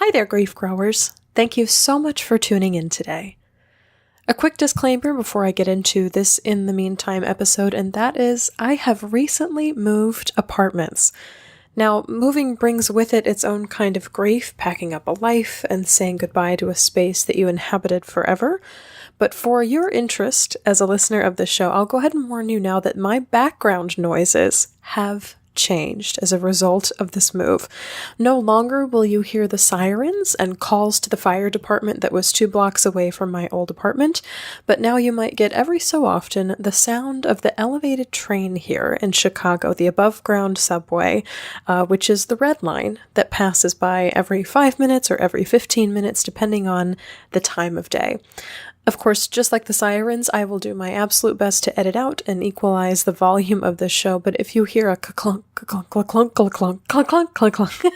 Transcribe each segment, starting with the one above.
Hi there, grief growers. Thank you so much for tuning in today. A quick disclaimer before I get into this In the Meantime episode, and that is I have recently moved apartments. Now, moving brings with it its own kind of grief, packing up a life and saying goodbye to a space that you inhabited forever. But for your interest as a listener of the show, I'll go ahead and warn you now that my background noises have changed as a result of this move. No longer will you hear the sirens and calls to the fire department that was 2 blocks away from my old apartment, but now you might get every so often the sound of the elevated train here in Chicago, the above-ground subway, which is the red line that passes by every 5 minutes or every 15 minutes, depending on the time of day. Of course, just like the sirens, I will do my absolute best to edit out and equalize the volume of this show, but if you hear a clunk, clunk, clunk, clunk, clunk, clunk, clunk, clunk, clunk,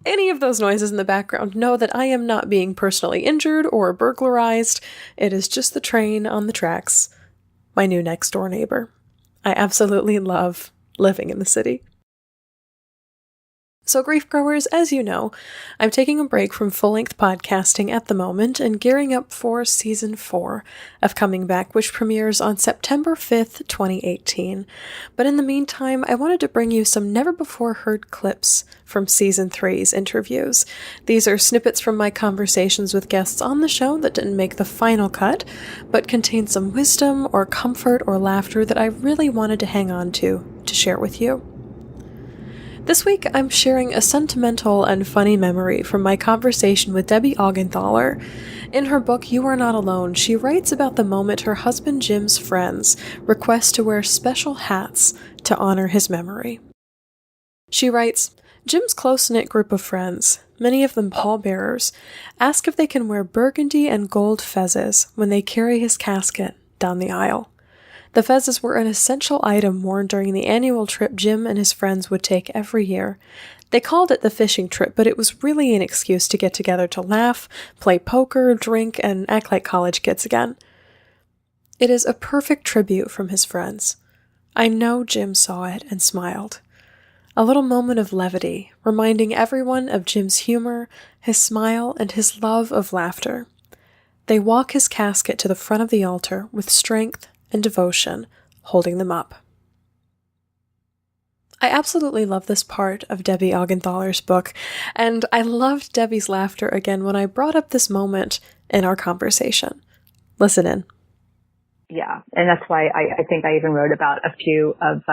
any of those noises in the background, know that I am not being personally injured or burglarized. It is just the train on the tracks, my new next door neighbor. I absolutely love living in the city. So grief growers, as you know, I'm taking a break from full-length podcasting at the moment and gearing up for Season 4 of Coming Back, which premieres on September 5th, 2018. But in the meantime, I wanted to bring you some never-before-heard clips from Season 3's interviews. These are snippets from my conversations with guests on the show that didn't make the final cut, but contain some wisdom or comfort or laughter that I really wanted to hang on to share with you. This week, I'm sharing a sentimental and funny memory from my conversation with Debbie Augenthaler. In her book, You Are Not Alone, she writes about the moment her husband Jim's friends request to wear special hats to honor his memory. She writes, Jim's close-knit group of friends, many of them pallbearers, ask if they can wear burgundy and gold fezzes when they carry his casket down the aisle. The fezzes were an essential item worn during the annual trip Jim and his friends would take every year. They called it the fishing trip, but it was really an excuse to get together to laugh, play poker, drink, and act like college kids again. It is a perfect tribute from his friends. I know Jim saw it and smiled. A little moment of levity, reminding everyone of Jim's humor, his smile, and his love of laughter. They walk his casket to the front of the altar with strength and devotion, holding them up. I absolutely love this part of Debbie Augenthaler's book, and I loved Debbie's laughter again when I brought up this moment in our conversation. Listen in. Yeah, and that's why I think I even wrote about a few of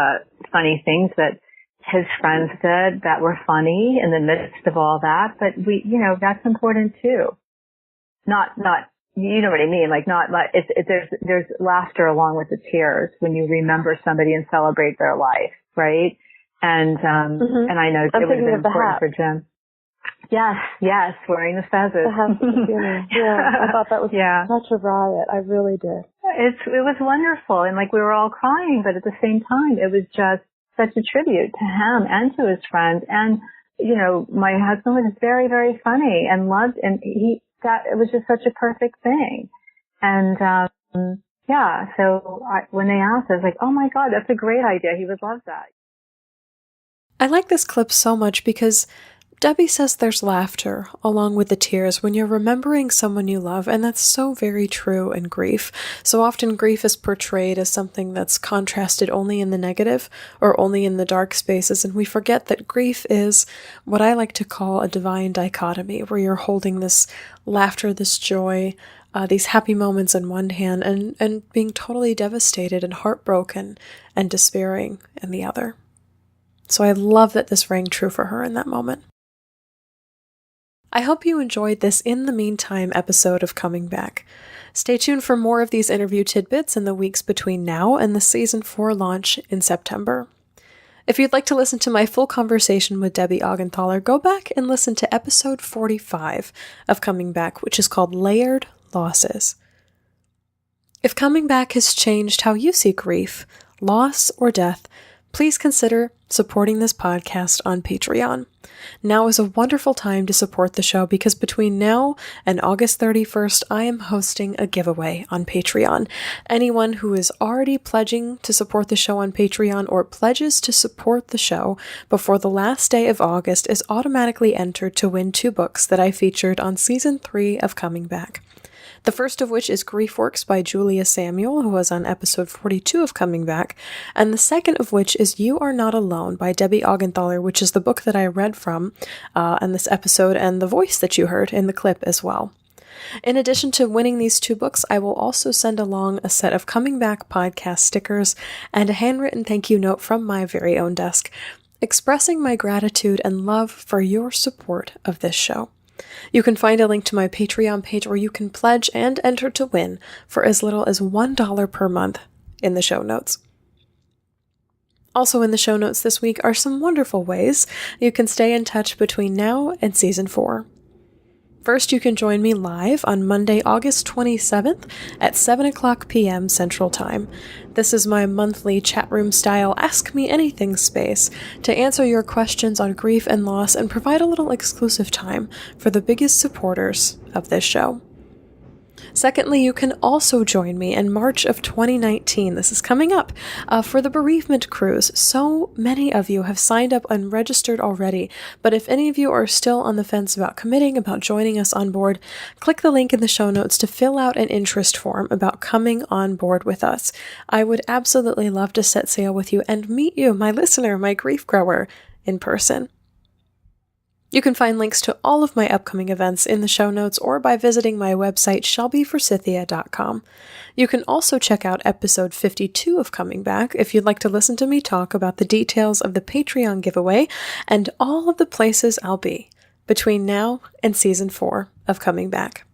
funny things that his friends did that were funny in the midst of all that, but that's important too. Not you know what I mean? Like there's laughter along with the tears when you remember somebody and celebrate their life, right? And and I know it would have been important for Jim. Yes, wearing the fezzes. Yeah, I thought that was such a riot. I really did. It was wonderful, and like we were all crying, but at the same time, it was just such a tribute to him and to his friends. And my husband was very, very funny and loved, and it was just such a perfect thing. And, so when they asked, I was like, oh my God, that's a great idea. He would love that. I like this clip so much because Debbie says there's laughter along with the tears when you're remembering someone you love, and that's so very true in grief. So often grief is portrayed as something that's contrasted only in the negative or only in the dark spaces, and we forget that grief is what I like to call a divine dichotomy, where you're holding this laughter, this joy, these happy moments in one hand, and being totally devastated and heartbroken and despairing in the other. So I love that this rang true for her in that moment. I hope you enjoyed this In the Meantime episode of Coming Back. Stay tuned for more of these interview tidbits in the weeks between now and the Season 4 launch in September. If you'd like to listen to my full conversation with Debbie Augenthaler, go back and listen to episode 45 of Coming Back, which is called Layered Losses. If Coming Back has changed how you see grief, loss, or death, please consider supporting this podcast on Patreon. Now is a wonderful time to support the show because between now and August 31st, I am hosting a giveaway on Patreon. Anyone who is already pledging to support the show on Patreon or pledges to support the show before the last day of August is automatically entered to win 2 books that I featured on Season 3 of Coming Back. The first of which is Grief Works by Julia Samuel, who was on episode 42 of Coming Back, and the second of which is You Are Not Alone by Debbie Augenthaler, which is the book that I read from in this episode and the voice that you heard in the clip as well. In addition to winning these 2 books, I will also send along a set of Coming Back podcast stickers and a handwritten thank you note from my very own desk, expressing my gratitude and love for your support of this show. You can find a link to my Patreon page where you can pledge and enter to win for as little as $1 per month in the show notes. Also in the show notes this week are some wonderful ways you can stay in touch between now and Season 4. First, you can join me live on Monday, August 27th at 7 o'clock p.m. Central Time. This is my monthly chat room style Ask Me Anything space to answer your questions on grief and loss and provide a little exclusive time for the biggest supporters of this show. Secondly, you can also join me in March of 2019. This is coming up for the bereavement cruise. So many of you have signed up and registered already, but if any of you are still on the fence about committing, about joining us on board, click the link in the show notes to fill out an interest form about coming on board with us. I would absolutely love to set sail with you and meet you, my listener, my grief grower, in person. You can find links to all of my upcoming events in the show notes or by visiting my website, shelbyforsythia.com. You can also check out episode 52 of Coming Back if you'd like to listen to me talk about the details of the Patreon giveaway and all of the places I'll be between now and Season 4 of Coming Back.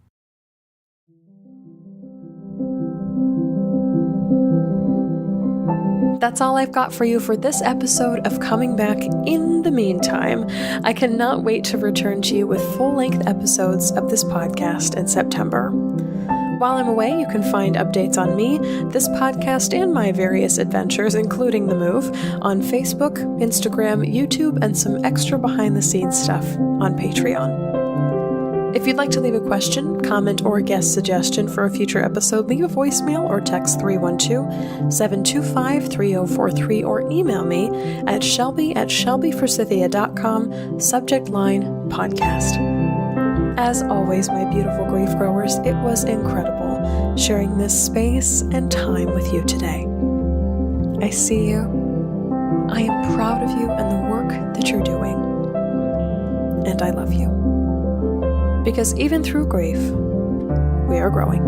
That's all I've got for you for this episode of Coming Back. In the meantime, I cannot wait to return to you with full-length episodes of this podcast in September. While I'm away, you can find updates on me, this podcast, and my various adventures, including the move, on Facebook, Instagram, YouTube, and some extra behind-the-scenes stuff on Patreon. If you'd like to leave a question, comment, or guest suggestion for a future episode, leave a voicemail or text 312-725-3043 or email me at shelby@shelbyforsythia.com, subject line podcast. As always, my beautiful grief growers, it was incredible sharing this space and time with you today. I see you. I am proud of you and the work that you're doing. And I love you. Because even through grief, we are growing.